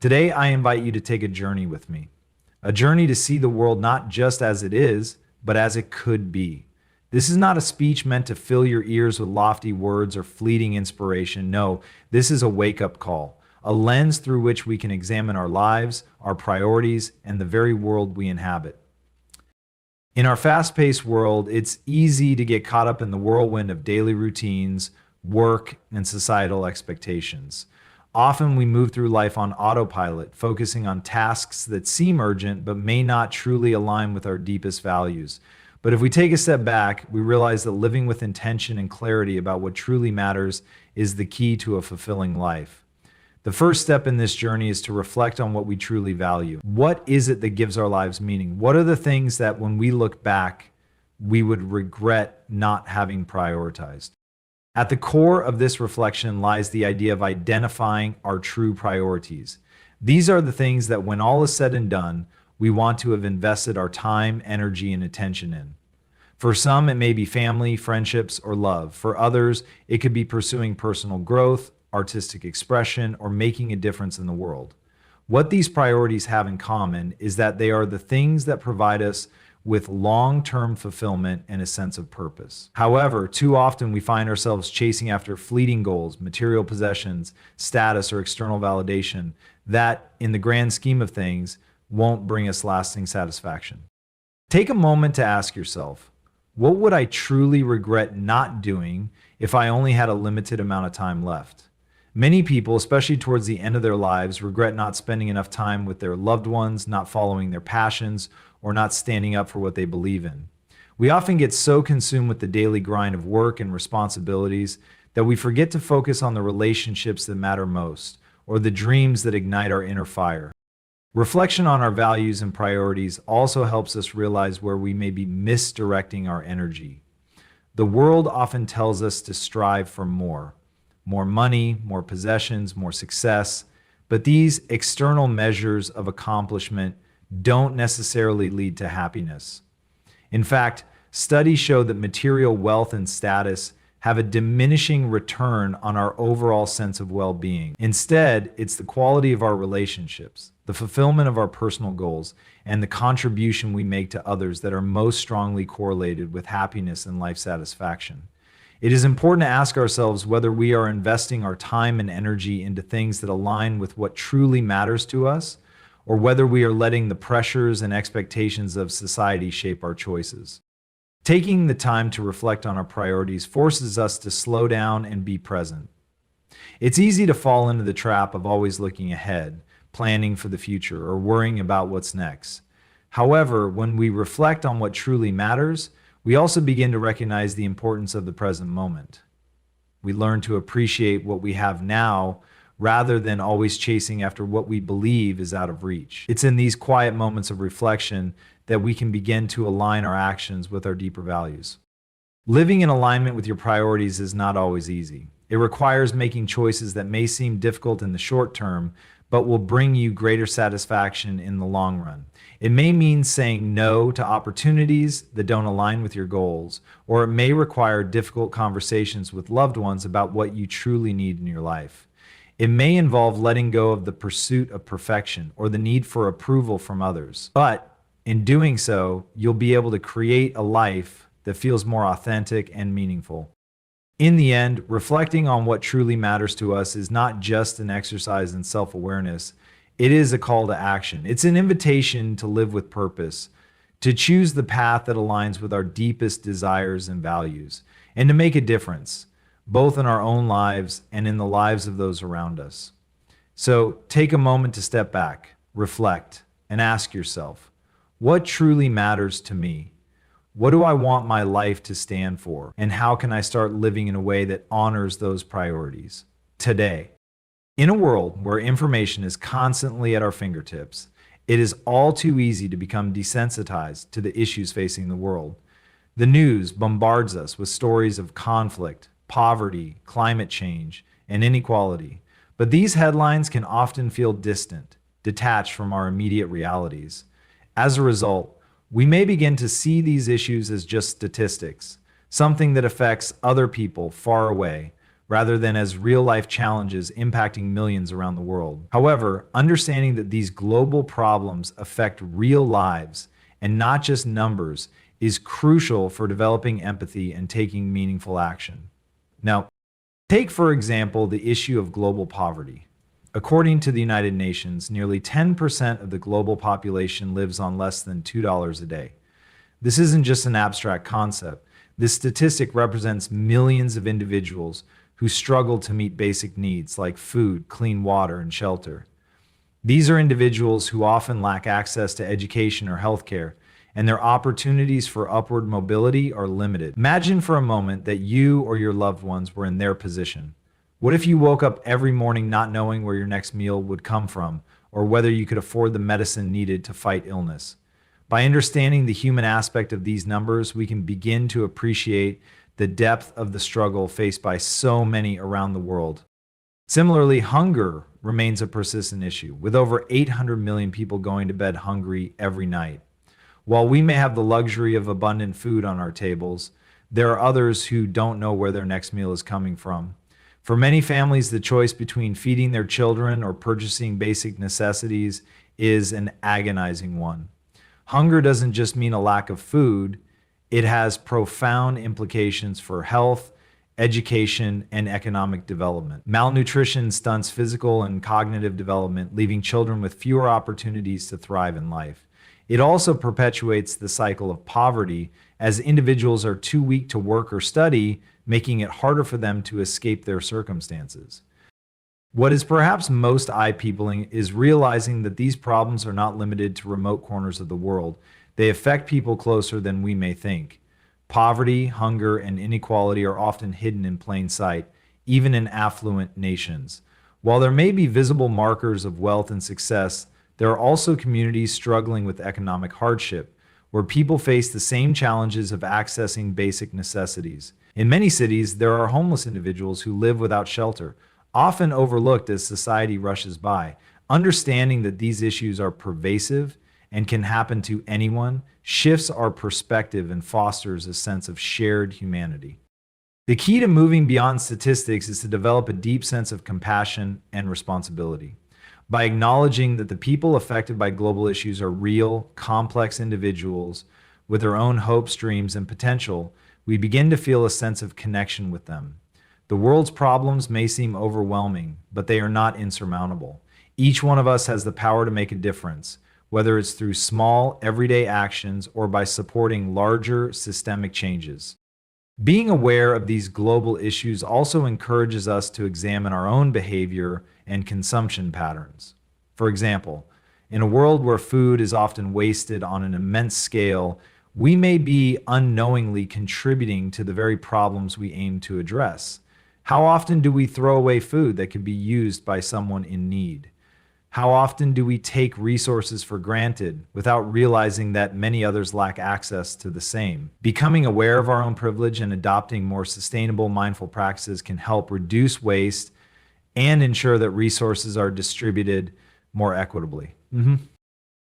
Today, I invite you to take a journey with me, a journey to see the world not just as it is, but as it could be. This is not a speech meant to fill your ears with lofty words or fleeting inspiration. No, this is a wake-up call, a lens through which we can examine our lives, our priorities, and the very world we inhabit. In our fast-paced world, it's easy to get caught up in the whirlwind of daily routines, work, and societal expectations. Often we move through life on autopilot, focusing on tasks that seem urgent but may not truly align with our deepest values. But if we take a step back, we realize that living with intention and clarity about what truly matters is the key to a fulfilling life. The first step in this journey is to reflect on what we truly value. What is it that gives our lives meaning? What are the things that when we look back, we would regret not having prioritized? At the core of this reflection lies the idea of identifying our true priorities. These are the things that when all is said and done, we want to have invested our time, energy, and attention in. For some, it may be family, friendships, or love. For others, it could be pursuing personal growth, artistic expression, or making a difference in the world. What these priorities have in common is that they are the things that provide us with long-term fulfillment and a sense of purpose. However, too often we find ourselves chasing after fleeting goals, material possessions, status, or external validation that, in the grand scheme of things, won't bring us lasting satisfaction. Take a moment to ask yourself, what would I truly regret not doing if I only had a limited amount of time left? Many people, especially towards the end of their lives, regret not spending enough time with their loved ones, not following their passions, or not standing up for what they believe in. We often get so consumed with the daily grind of work and responsibilities that we forget to focus on the relationships that matter most, or the dreams that ignite our inner fire. Reflection on our values and priorities also helps us realize where we may be misdirecting our energy. The world often tells us to strive for more money, more possessions, more success, but these external measures of accomplishment don't necessarily lead to happiness. In fact, studies show that material wealth and status have a diminishing return on our overall sense of well-being. Instead, it's the quality of our relationships, the fulfillment of our personal goals, and the contribution we make to others that are most strongly correlated with happiness and life satisfaction. It is important to ask ourselves whether we are investing our time and energy into things that align with what truly matters to us, or whether we are letting the pressures and expectations of society shape our choices. Taking the time to reflect on our priorities forces us to slow down and be present. It's easy to fall into the trap of always looking ahead, planning for the future, or worrying about what's next. However, when we reflect on what truly matters, we also begin to recognize the importance of the present moment. We learn to appreciate what we have now rather than always chasing after what we believe is out of reach. It's in these quiet moments of reflection that we can begin to align our actions with our deeper values. Living in alignment with your priorities is not always easy. It requires making choices that may seem difficult in the short term, but will bring you greater satisfaction in the long run. It may mean saying no to opportunities that don't align with your goals, or it may require difficult conversations with loved ones about what you truly need in your life. It may involve letting go of the pursuit of perfection or the need for approval from others. But in doing so, you'll be able to create a life that feels more authentic and meaningful. In the end, reflecting on what truly matters to us is not just an exercise in self-awareness. It is a call to action. It's an invitation to live with purpose, to choose the path that aligns with our deepest desires and values, and to make a difference, both in our own lives and in the lives of those around us. So take a moment to step back, reflect, and ask yourself, what truly matters to me? What do I want my life to stand for? And how can I start living in a way that honors those priorities today? In a world where information is constantly at our fingertips, it is all too easy to become desensitized to the issues facing the world. The news bombards us with stories of conflict, poverty, climate change, and inequality. But these headlines can often feel distant, detached from our immediate realities. As a result, we may begin to see these issues as just statistics, something that affects other people far away, rather than as real-life challenges impacting millions around the world. However, understanding that these global problems affect real lives and not just numbers is crucial for developing empathy and taking meaningful action. Now, take, for example, the issue of global poverty. According to the United Nations, nearly 10% of the global population lives on less than $2 a day. This isn't just an abstract concept. This statistic represents millions of individuals who struggle to meet basic needs like food, clean water, and shelter. These are individuals who often lack access to education or healthcare, and their opportunities for upward mobility are limited. Imagine for a moment that you or your loved ones were in their position. What if you woke up every morning not knowing where your next meal would come from, or whether you could afford the medicine needed to fight illness? By understanding the human aspect of these numbers, we can begin to appreciate the depth of the struggle faced by so many around the world. Similarly, hunger remains a persistent issue, with over 800 million people going to bed hungry every night. While we may have the luxury of abundant food on our tables, there are others who don't know where their next meal is coming from. For many families, the choice between feeding their children or purchasing basic necessities is an agonizing one. Hunger doesn't just mean a lack of food, it has profound implications for health, education, and economic development. Malnutrition stunts physical and cognitive development, leaving children with fewer opportunities to thrive in life. It also perpetuates the cycle of poverty, as individuals are too weak to work or study, making it harder for them to escape their circumstances. What is perhaps most eye-peopling is realizing that these problems are not limited to remote corners of the world. They affect people closer than we may think. Poverty, hunger, and inequality are often hidden in plain sight, even in affluent nations. While there may be visible markers of wealth and success, there are also communities struggling with economic hardship, where people face the same challenges of accessing basic necessities. In many cities, there are homeless individuals who live without shelter, often overlooked as society rushes by. Understanding that these issues are pervasive and can happen to anyone shifts our perspective and fosters a sense of shared humanity. The key to moving beyond statistics is to develop a deep sense of compassion and responsibility. By acknowledging that the people affected by global issues are real, complex individuals with their own hopes, dreams, and potential, we begin to feel a sense of connection with them. The world's problems may seem overwhelming, but they are not insurmountable. Each one of us has the power to make a difference, whether it's through small, everyday actions or by supporting larger, systemic changes. Being aware of these global issues also encourages us to examine our own behavior and consumption patterns. For example, in a world where food is often wasted on an immense scale, we may be unknowingly contributing to the very problems we aim to address. How often do we throw away food that could be used by someone in need? How often do we take resources for granted without realizing that many others lack access to the same? Becoming aware of our own privilege and adopting more sustainable, mindful practices can help reduce waste and ensure that resources are distributed more equitably.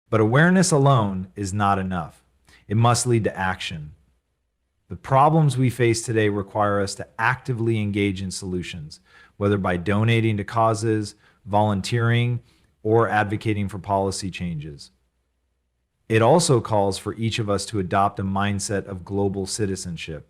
But awareness alone is not enough. It must lead to action. The problems we face today require us to actively engage in solutions, whether by donating to causes, volunteering, or advocating for policy changes. It also calls for each of us to adopt a mindset of global citizenship,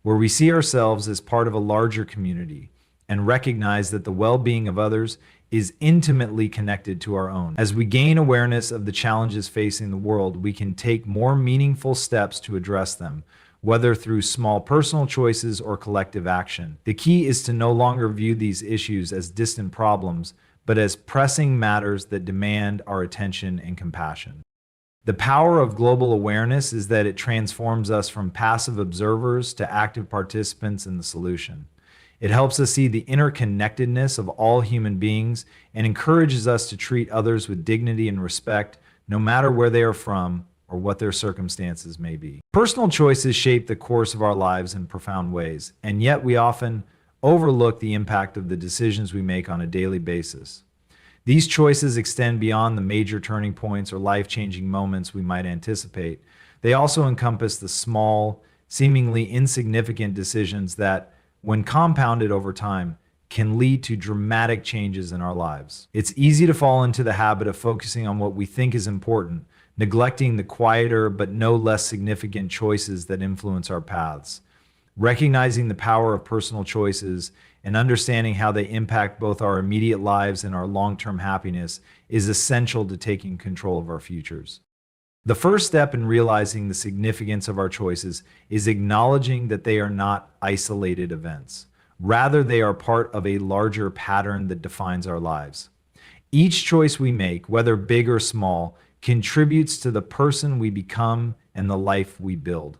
where we see ourselves as part of a larger community and recognize that the well-being of others is intimately connected to our own. As we gain awareness of the challenges facing the world, we can take more meaningful steps to address them, whether through small personal choices or collective action. The key is to no longer view these issues as distant problems, but as pressing matters that demand our attention and compassion. The power of global awareness is that it transforms us from passive observers to active participants in the solution. It helps us see the interconnectedness of all human beings and encourages us to treat others with dignity and respect, no matter where they are from or what their circumstances may be. Personal choices shape the course of our lives in profound ways, and yet we often overlook the impact of the decisions we make on a daily basis. These choices extend beyond the major turning points or life-changing moments we might anticipate. They also encompass the small, seemingly insignificant decisions that, when compounded over time, can lead to dramatic changes in our lives. It's easy to fall into the habit of focusing on what we think is important, neglecting the quieter but no less significant choices that influence our paths. Recognizing the power of personal choices and understanding how they impact both our immediate lives and our long-term happiness is essential to taking control of our futures. The first step in realizing the significance of our choices is acknowledging that they are not isolated events. Rather, they are part of a larger pattern that defines our lives. Each choice we make, whether big or small, contributes to the person we become and the life we build.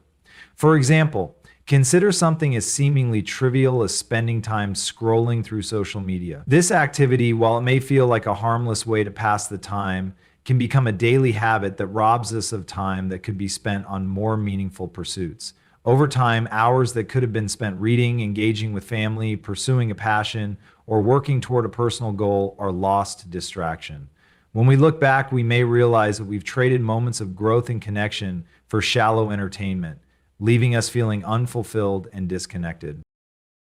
For example, consider something as seemingly trivial as spending time scrolling through social media. This activity, while it may feel like a harmless way to pass the time, can become a daily habit that robs us of time that could be spent on more meaningful pursuits. Over time, hours that could have been spent reading, engaging with family, pursuing a passion, or working toward a personal goal are lost to distraction. When we look back, we may realize that we've traded moments of growth and connection for shallow entertainment, leaving us feeling unfulfilled and disconnected.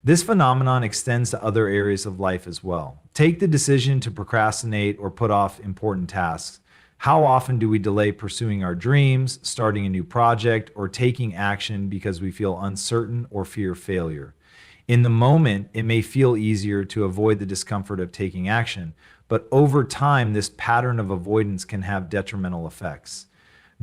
This phenomenon extends to other areas of life as well. Take the decision to procrastinate or put off important tasks. How often do we delay pursuing our dreams, starting a new project, or taking action because we feel uncertain or fear failure? In the moment, it may feel easier to avoid the discomfort of taking action, but over time, this pattern of avoidance can have detrimental effects.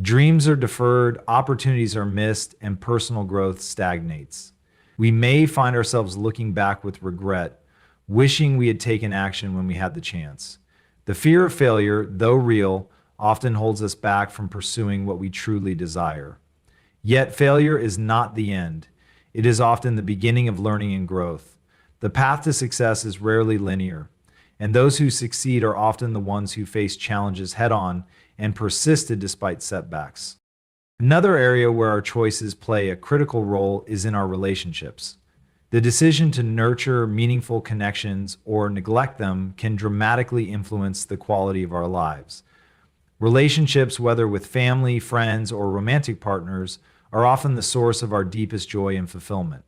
Dreams are deferred, opportunities are missed, and personal growth stagnates. We may find ourselves looking back with regret, wishing we had taken action when we had the chance. The fear of failure, though real, often holds us back from pursuing what we truly desire. Yet failure is not the end. It is often the beginning of learning and growth. The path to success is rarely linear, and those who succeed are often the ones who face challenges head-on and persisted despite setbacks. Another area where our choices play a critical role is in our relationships. The decision to nurture meaningful connections or neglect them can dramatically influence the quality of our lives. Relationships, whether with family, friends, or romantic partners, are often the source of our deepest joy and fulfillment.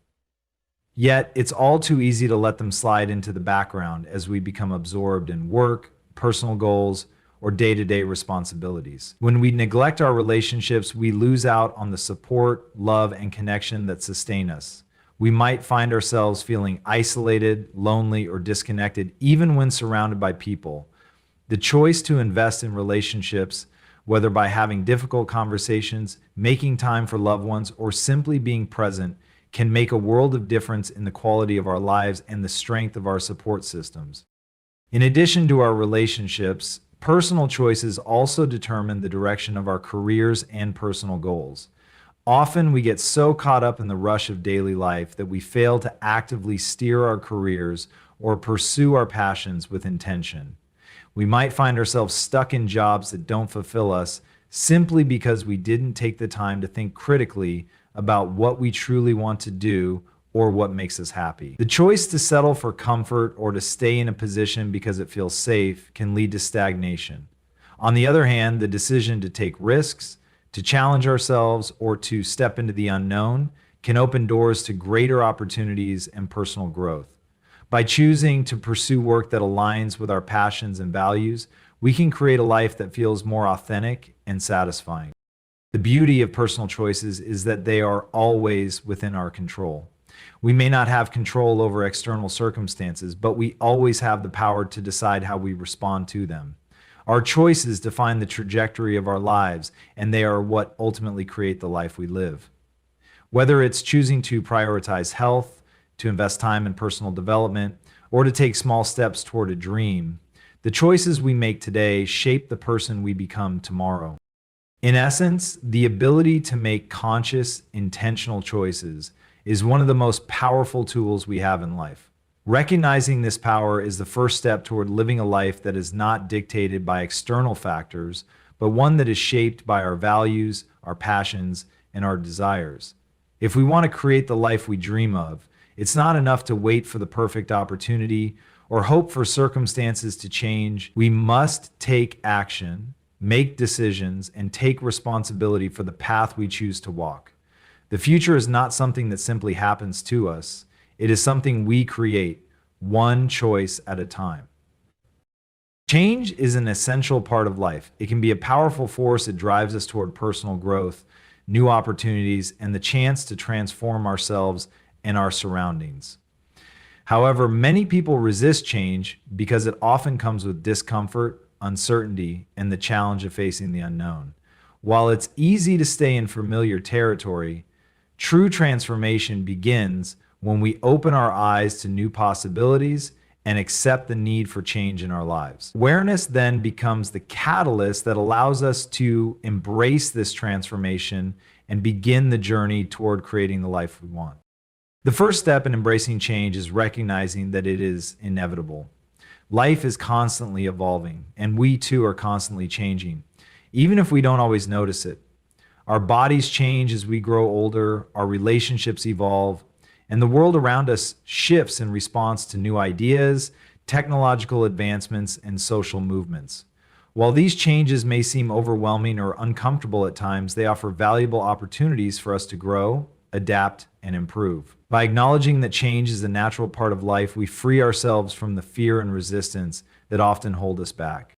Yet, it's all too easy to let them slide into the background as we become absorbed in work, personal goals, or day-to-day responsibilities. When we neglect our relationships, we lose out on the support, love, and connection that sustain us. We might find ourselves feeling isolated, lonely, or disconnected even when surrounded by people. The choice to invest in relationships, whether by having difficult conversations, making time for loved ones, or simply being present, can make a world of difference in the quality of our lives and the strength of our support systems. In addition to our relationships, personal choices also determine the direction of our careers and personal goals. Often we get so caught up in the rush of daily life that we fail to actively steer our careers or pursue our passions with intention. We might find ourselves stuck in jobs that don't fulfill us simply because we didn't take the time to think critically about what we truly want to do or what makes us happy. The choice to settle for comfort or to stay in a position because it feels safe can lead to stagnation. On the other hand, the decision to take risks, to challenge ourselves, or to step into the unknown can open doors to greater opportunities and personal growth. By choosing to pursue work that aligns with our passions and values, we can create a life that feels more authentic and satisfying. The beauty of personal choices is that they are always within our control. We may not have control over external circumstances, but we always have the power to decide how we respond to them. Our choices define the trajectory of our lives, and they are what ultimately create the life we live. Whether it's choosing to prioritize health, to invest time in personal development, or to take small steps toward a dream, the choices we make today shape the person we become tomorrow. In essence, the ability to make conscious, intentional choices is one of the most powerful tools we have in life. Recognizing this power is the first step toward living a life that is not dictated by external factors, but one that is shaped by our values, our passions, and our desires. If we want to create the life we dream of, it's not enough to wait for the perfect opportunity or hope for circumstances to change. We must take action, make decisions, and take responsibility for the path we choose to walk. The future is not something that simply happens to us. It is something we create, one choice at a time. Change is an essential part of life. It can be a powerful force that drives us toward personal growth, new opportunities, and the chance to transform ourselves and our surroundings. However, many people resist change because it often comes with discomfort, uncertainty, and the challenge of facing the unknown. While it's easy to stay in familiar territory, true transformation begins when we open our eyes to new possibilities and accept the need for change in our lives. Awareness then becomes the catalyst that allows us to embrace this transformation and begin the journey toward creating the life we want. The first step in embracing change is recognizing that it is inevitable. Life is constantly evolving, and we too are constantly changing, even if we don't always notice it. Our bodies change as we grow older, our relationships evolve, and the world around us shifts in response to new ideas, technological advancements, and social movements. While these changes may seem overwhelming or uncomfortable at times, they offer valuable opportunities for us to grow, adapt, and improve. By acknowledging that change is a natural part of life, we free ourselves from the fear and resistance that often hold us back.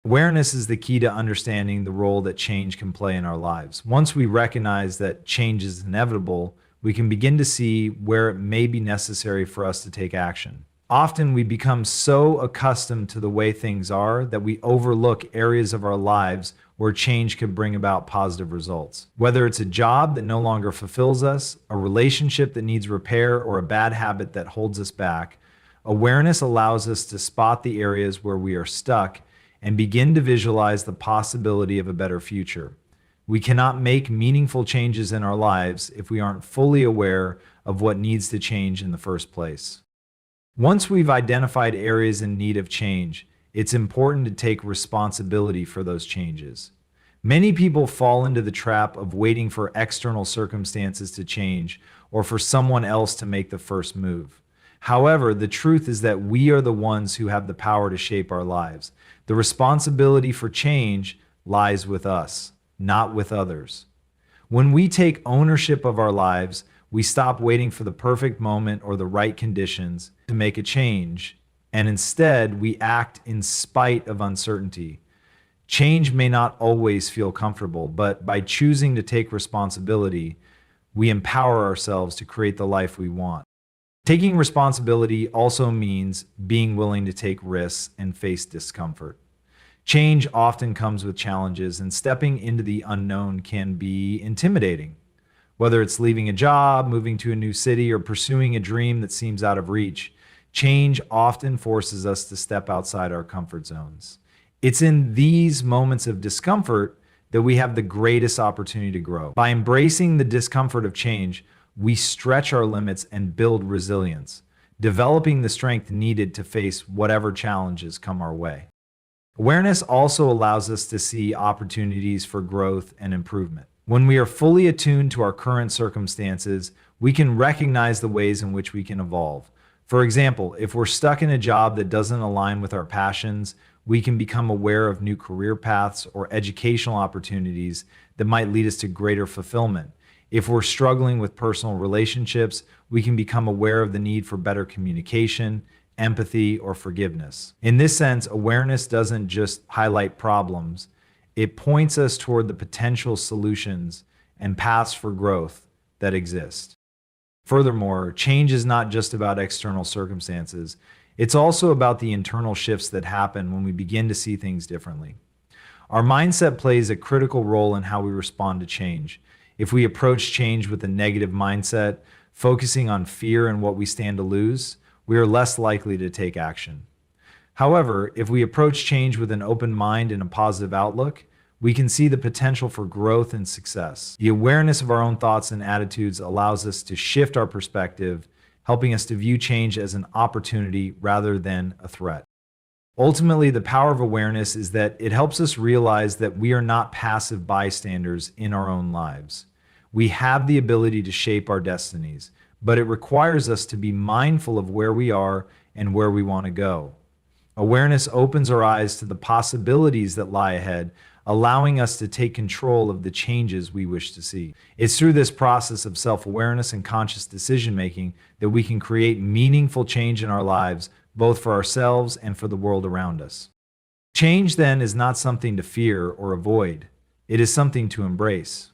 Awareness is the key to understanding the role that change can play in our lives. Once we recognize that change is inevitable, we can begin to see where it may be necessary for us to take action. Often we become so accustomed to the way things are that we overlook areas of our lives where change could bring about positive results. Whether it's a job that no longer fulfills us, a relationship that needs repair, or a bad habit that holds us back, awareness allows us to spot the areas where we are stuck and begin to visualize the possibility of a better future. We cannot make meaningful changes in our lives if we aren't fully aware of what needs to change in the first place. Once we've identified areas in need of change, it's important to take responsibility for those changes. Many people fall into the trap of waiting for external circumstances to change or for someone else to make the first move. However, the truth is that we are the ones who have the power to shape our lives. The responsibility for change lies with us, not with others. When we take ownership of our lives, we stop waiting for the perfect moment or the right conditions to make a change, and instead we act in spite of uncertainty. Change may not always feel comfortable, but by choosing to take responsibility, we empower ourselves to create the life we want. Taking responsibility also means being willing to take risks and face discomfort. Change often comes with challenges, and stepping into the unknown can be intimidating. Whether it's leaving a job, moving to a new city, or pursuing a dream that seems out of reach, change often forces us to step outside our comfort zones. It's in these moments of discomfort that we have the greatest opportunity to grow. By embracing the discomfort of change, we stretch our limits and build resilience, developing the strength needed to face whatever challenges come our way. Awareness also allows us to see opportunities for growth and improvement. When we are fully attuned to our current circumstances, we can recognize the ways in which we can evolve. For example, if we're stuck in a job that doesn't align with our passions, we can become aware of new career paths or educational opportunities that might lead us to greater fulfillment. If we're struggling with personal relationships, we can become aware of the need for better communication, empathy, or forgiveness. In this sense, awareness doesn't just highlight problems, it points us toward the potential solutions and paths for growth that exist. Furthermore, change is not just about external circumstances. It's also about the internal shifts that happen when we begin to see things differently. Our mindset plays a critical role in how we respond to change. If we approach change with a negative mindset, focusing on fear and what we stand to lose, we are less likely to take action. However, if we approach change with an open mind and a positive outlook, we can see the potential for growth and success. The awareness of our own thoughts and attitudes allows us to shift our perspective, helping us to view change as an opportunity rather than a threat. Ultimately, the power of awareness is that it helps us realize that we are not passive bystanders in our own lives. We have the ability to shape our destinies, but it requires us to be mindful of where we are and where we want to go. Awareness opens our eyes to the possibilities that lie ahead, allowing us to take control of the changes we wish to see. It's through this process of self-awareness and conscious decision-making that we can create meaningful change in our lives, both for ourselves and for the world around us. Change, then, is not something to fear or avoid. It is something to embrace.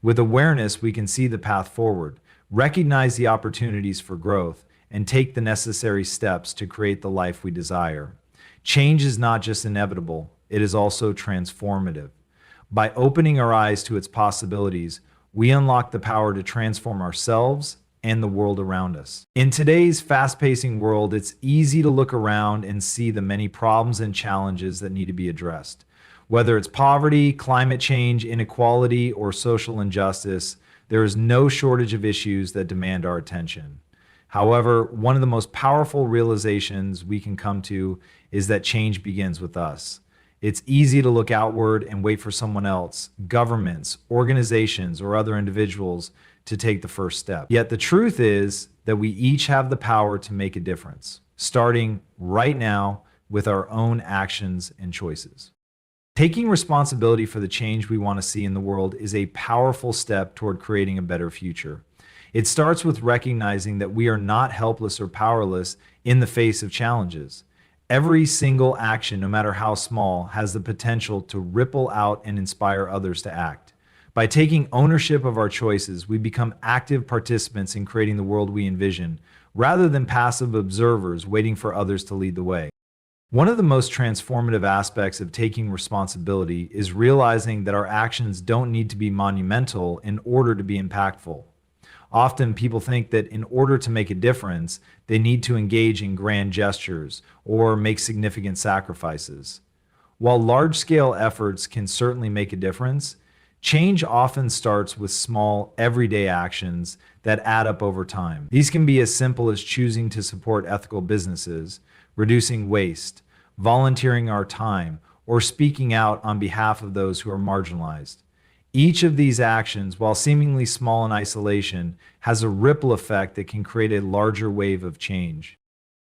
With awareness, we can see the path forward, recognize the opportunities for growth, and take the necessary steps to create the life we desire. Change is not just inevitable, it is also transformative. By opening our eyes to its possibilities, we unlock the power to transform ourselves and the world around us. In today's fast-pacing world, it's easy to look around and see the many problems and challenges that need to be addressed. Whether it's poverty, climate change, inequality, or social injustice, there is no shortage of issues that demand our attention. However, one of the most powerful realizations we can come to is that change begins with us. It's easy to look outward and wait for someone else, governments, organizations, or other individuals to take the first step. Yet the truth is that we each have the power to make a difference, starting right now with our own actions and choices. Taking responsibility for the change we want to see in the world is a powerful step toward creating a better future. It starts with recognizing that we are not helpless or powerless in the face of challenges. Every single action, no matter how small, has the potential to ripple out and inspire others to act. By taking ownership of our choices, we become active participants in creating the world we envision, rather than passive observers waiting for others to lead the way. One of the most transformative aspects of taking responsibility is realizing that our actions don't need to be monumental in order to be impactful. Often people think that in order to make a difference, they need to engage in grand gestures or make significant sacrifices. While large-scale efforts can certainly make a difference, change often starts with small, everyday actions that add up over time. These can be as simple as choosing to support ethical businesses, reducing waste, volunteering our time, or speaking out on behalf of those who are marginalized. Each of these actions, while seemingly small in isolation, has a ripple effect that can create a larger wave of change.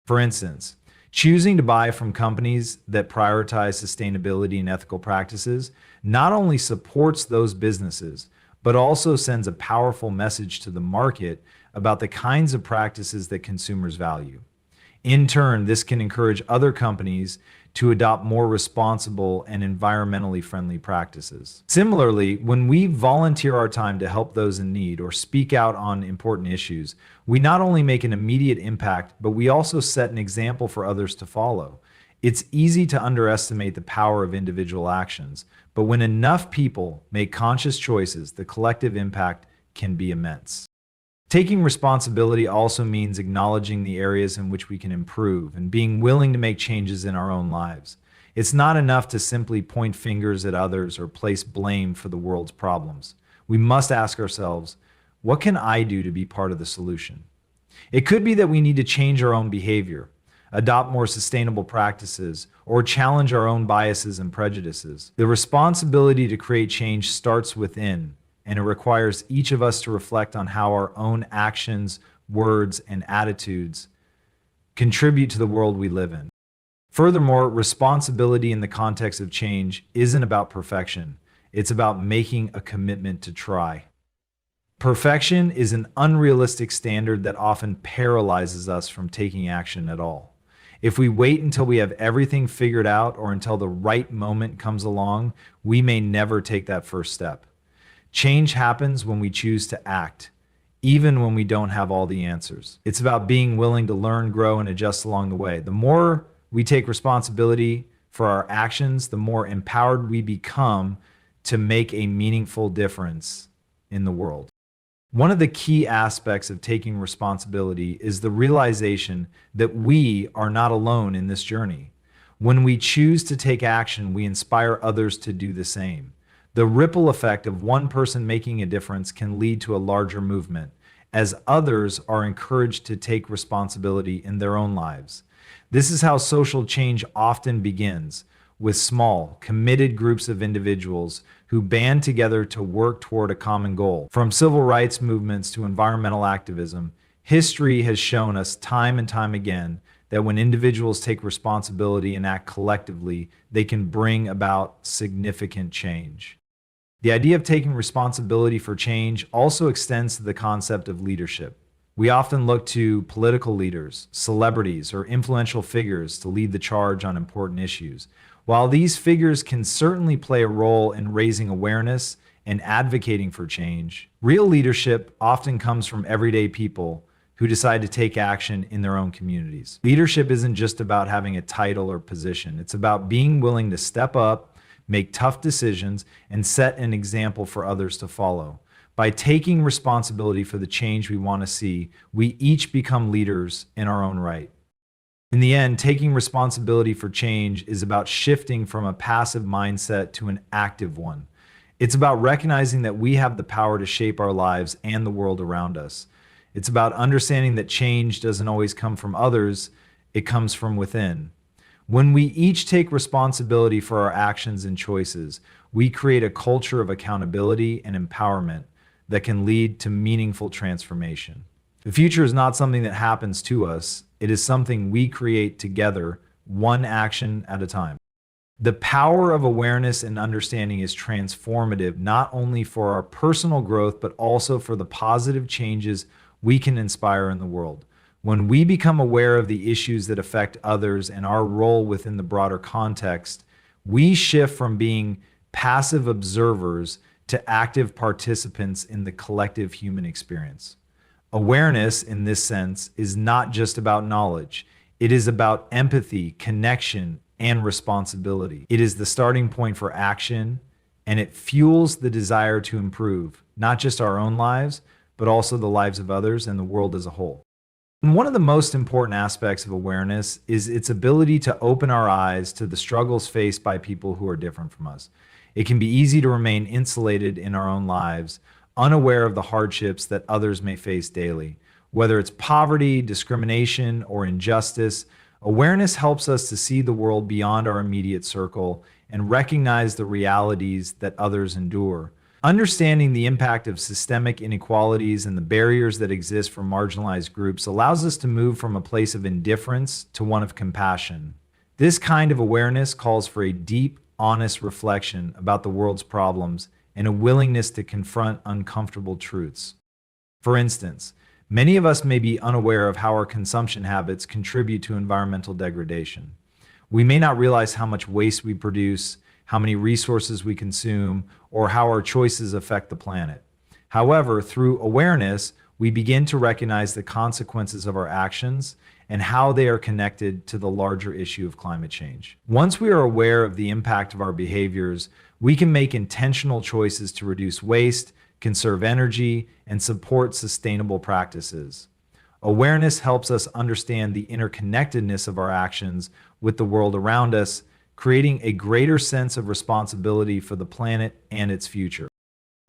For instance, choosing to buy from companies that prioritize sustainability and ethical practices not only supports those businesses, but also sends a powerful message to the market about the kinds of practices that consumers value. In turn, this can encourage other companies to adopt more responsible and environmentally friendly practices. Similarly, when we volunteer our time to help those in need or speak out on important issues, we not only make an immediate impact, but we also set an example for others to follow. It's easy to underestimate the power of individual actions, but when enough people make conscious choices, the collective impact can be immense. Taking responsibility also means acknowledging the areas in which we can improve and being willing to make changes in our own lives. It's not enough to simply point fingers at others or place blame for the world's problems. We must ask ourselves, what can I do to be part of the solution? It could be that we need to change our own behavior, adopt more sustainable practices, or challenge our own biases and prejudices. The responsibility to create change starts within, and it requires each of us to reflect on how our own actions, words, and attitudes contribute to the world we live in. Furthermore, responsibility in the context of change isn't about perfection. It's about making a commitment to try. Perfection is an unrealistic standard that often paralyzes us from taking action at all. If we wait until we have everything figured out or until the right moment comes along, we may never take that first step. Change happens when we choose to act, even when we don't have all the answers. It's about being willing to learn, grow, and adjust along the way. The more we take responsibility for our actions, the more empowered we become to make a meaningful difference in the world. One of the key aspects of taking responsibility is the realization that we are not alone in this journey. When we choose to take action, we inspire others to do the same. The ripple effect of one person making a difference can lead to a larger movement, as others are encouraged to take responsibility in their own lives. This is how social change often begins, with small, committed groups of individuals who band together to work toward a common goal. From civil rights movements to environmental activism, history has shown us time and time again that when individuals take responsibility and act collectively, they can bring about significant change. The idea of taking responsibility for change also extends to the concept of leadership. We often look to political leaders, celebrities, or influential figures to lead the charge on important issues. While these figures can certainly play a role in raising awareness and advocating for change, real leadership often comes from everyday people who decide to take action in their own communities. Leadership isn't just about having a title or position. It's about being willing to step up, make tough decisions, and set an example for others to follow. By taking responsibility for the change we want to see, we each become leaders in our own right. In the end, taking responsibility for change is about shifting from a passive mindset to an active one. It's about recognizing that we have the power to shape our lives and the world around us. It's about understanding that change doesn't always come from others, it comes from within. When we each take responsibility for our actions and choices, we create a culture of accountability and empowerment that can lead to meaningful transformation. The future is not something that happens to us, it is something we create together, one action at a time. The power of awareness and understanding is transformative, not only for our personal growth, but also for the positive changes we can inspire in the world. When we become aware of the issues that affect others and our role within the broader context, we shift from being passive observers to active participants in the collective human experience. Awareness, in this sense, is not just about knowledge. It is about empathy, connection, and responsibility. It is the starting point for action, and it fuels the desire to improve, not just our own lives, but also the lives of others and the world as a whole. And one of the most important aspects of awareness is its ability to open our eyes to the struggles faced by people who are different from us. It can be easy to remain insulated in our own lives, unaware of the hardships that others may face daily. Whether it's poverty, discrimination, or injustice, awareness helps us to see the world beyond our immediate circle and recognize the realities that others endure. Understanding the impact of systemic inequalities and the barriers that exist for marginalized groups allows us to move from a place of indifference to one of compassion. This kind of awareness calls for a deep, honest reflection about the world's problems and a willingness to confront uncomfortable truths. For instance, many of us may be unaware of how our consumption habits contribute to environmental degradation. We may not realize how much waste we produce, how many resources we consume, or how our choices affect the planet. However, through awareness, we begin to recognize the consequences of our actions and how they are connected to the larger issue of climate change. Once we are aware of the impact of our behaviors, we can make intentional choices to reduce waste, conserve energy, and support sustainable practices. Awareness helps us understand the interconnectedness of our actions with the world around us, creating a greater sense of responsibility for the planet and its future.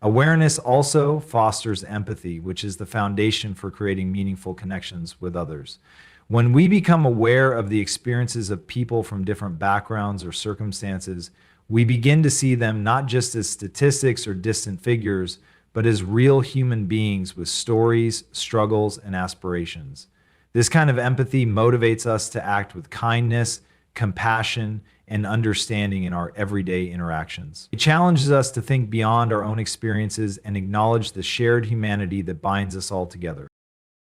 Awareness also fosters empathy, which is the foundation for creating meaningful connections with others. When we become aware of the experiences of people from different backgrounds or circumstances, we begin to see them not just as statistics or distant figures, but as real human beings with stories, struggles, and aspirations. This kind of empathy motivates us to act with kindness, compassion, and understanding in our everyday interactions. It challenges us to think beyond our own experiences and acknowledge the shared humanity that binds us all together.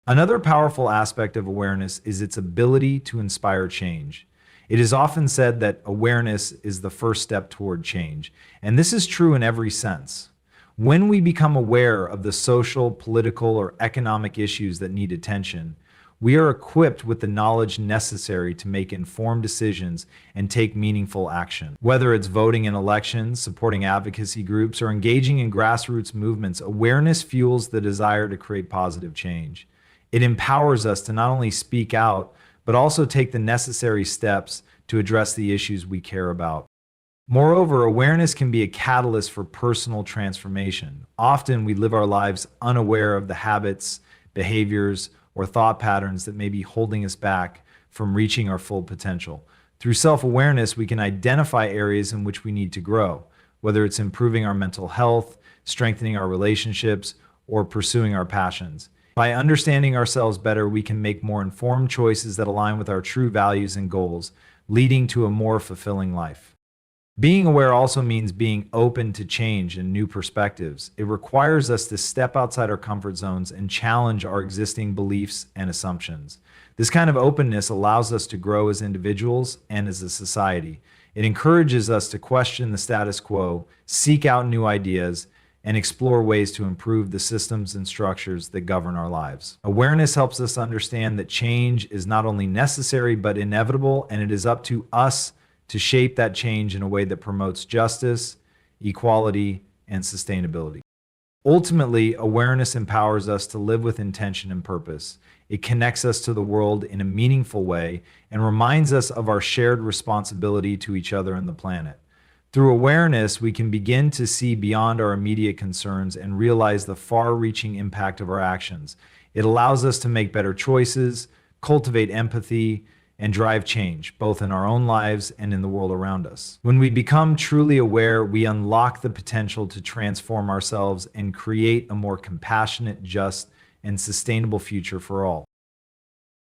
Another powerful aspect of awareness is its ability to inspire change. It is often said that awareness is the first step toward change, and this is true in every sense. When we become aware of the social, political, or economic issues that need attention, we are equipped with the knowledge necessary to make informed decisions and take meaningful action. Whether it's voting in elections, supporting advocacy groups, or engaging in grassroots movements, awareness fuels the desire to create positive change. It empowers us to not only speak out, but also take the necessary steps to address the issues we care about. Moreover, awareness can be a catalyst for personal transformation. Often we live our lives unaware of the habits, behaviors, or thought patterns that may be holding us back from reaching our full potential. Through self-awareness, we can identify areas in which we need to grow, whether it's improving our mental health, strengthening our relationships, or pursuing our passions. By understanding ourselves better, we can make more informed choices that align with our true values and goals, leading to a more fulfilling life. Being aware also means being open to change and new perspectives. It requires us to step outside our comfort zones and challenge our existing beliefs and assumptions. This kind of openness allows us to grow as individuals and as a society. It encourages us to question the status quo, seek out new ideas, and explore ways to improve the systems and structures that govern our lives. Awareness helps us understand that change is not only necessary but inevitable, and it is up to us to shape that change in a way that promotes justice, equality, and sustainability. Ultimately, awareness empowers us to live with intention and purpose. It connects us to the world in a meaningful way and reminds us of our shared responsibility to each other and the planet. Through awareness, we can begin to see beyond our immediate concerns and realize the far-reaching impact of our actions. It allows us to make better choices, cultivate empathy, and drive change, both in our own lives and in the world around us. When we become truly aware, we unlock the potential to transform ourselves and create a more compassionate, just, and sustainable future for all.